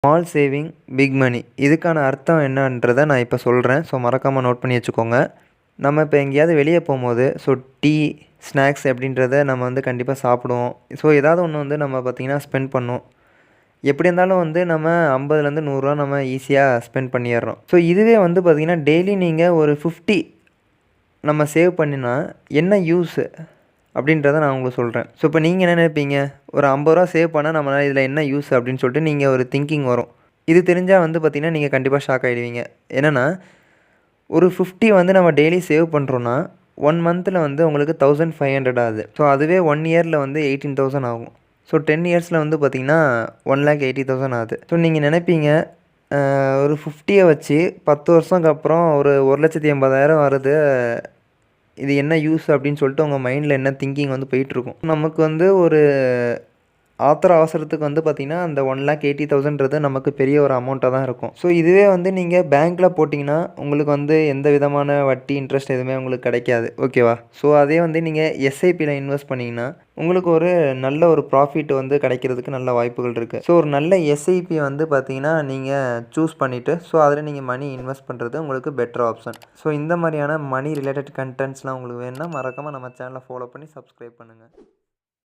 Small saving big money இதுக்கான அர்த்தம் என்னன்றதை நான் இப்போ சொல்கிறேன். ஸோ மறக்காமல் நோட் பண்ணி வச்சுக்கோங்க. நம்ம இப்போ எங்கேயாவது வெளியே போகும்போது ஸோ டீ, ஸ்நாக்ஸ் அப்படின்றத நம்ம வந்து கண்டிப்பாக சாப்பிடுவோம். ஸோ ஏதாவது ஒன்று வந்து நம்ம பார்த்திங்கன்னா ஸ்பெண்ட் பண்ணுவோம். எப்படி இருந்தாலும் வந்து நம்ம 50லேருந்து ₹100 நம்ம ஈஸியாக ஸ்பெண்ட் பண்ணிடுறோம். ஸோ இதுவே வந்து பார்த்திங்கன்னா டெய்லி நீங்கள் ஒரு 50 நம்ம சேவ் பண்ணினா என்ன யூஸு அப்படின்றத நான் உங்களுக்கு சொல்கிறேன். ஸோ இப்போ நீங்கள் என்ன நினைப்பீங்க, ஒரு ₹50 சேவ் பண்ணால் நம்மளால் இதில் என்ன யூஸ் அப்படின்னு சொல்லிட்டு நீங்கள் ஒரு திங்கிங் வரும். இது தெரிஞ்சால் வந்து பார்த்திங்கன்னா நீங்கள் கண்டிப்பாக ஷாக் ஆகிடுவீங்க. என்னென்னா ஒரு 50 வந்து நம்ம டெய்லி சேவ் பண்ணுறோன்னா 1 மந்தில் வந்து உங்களுக்கு 1500 ஆகுது. ஸோ அதுவே 1 இயரில் வந்து 18,000 ஆகும். ஸோ 10 இயர்ஸில் வந்து பார்த்திங்கன்னா 1,80,000 ஆகுது. ஸோ நீங்கள் நினைப்பீங்க ஒரு 50யை வச்சு 10 வருஷத்துக்கு அப்புறம் ஒரு 1,80,000 வருது, இது என்ன யூஸ் அப்படின்னு சொல்லிட்டு உங்கள் மைண்டில் என்ன திங்கிங் வந்து போயிட்டுருக்கும். நமக்கு வந்து ஒரு அவசரத்துக்கு வந்து பார்த்திங்கன்னா அந்த 1,80,000ன்றது நமக்கு பெரிய ஒரு அமௌண்ட்டாக தான் இருக்கும். ஸோ இதுவே வந்து நீங்கள் பேங்க்கில் போட்டிங்கன்னா உங்களுக்கு வந்து எந்த விதமான வட்டி, இன்ட்ரெஸ்ட் எதுவுமே உங்களுக்கு கிடைக்காது. ஓகேவா? ஸோ அதே வந்து நீங்கள் எஸ்ஐபியில் இன்வெஸ்ட் பண்ணிங்கன்னா உங்களுக்கு ஒரு நல்ல ஒரு ப்ராஃபிட் வந்து கிடைக்கிறதுக்கு நல்ல வாய்ப்புகள் இருக்குது. ஸோ ஒரு நல்ல எஸ்ஐபி வந்து பார்த்திங்கன்னா நீங்கள் சூஸ் பண்ணிவிட்டு ஸோ அதில் நீங்கள் மணி இன்வெஸ்ட் பண்ணுறது உங்களுக்கு பெட்டர் ஆப்ஷன். ஸோ இந்த மாதிரியான மணி ரிலேட்டட் கண்டென்ட்ஸ்லாம் உங்களுக்கு வேணும்னா மறக்காமல் நம்ம சேனலை ஃபாலோ பண்ணி சப்ஸ்கிரைப் பண்ணுங்கள்.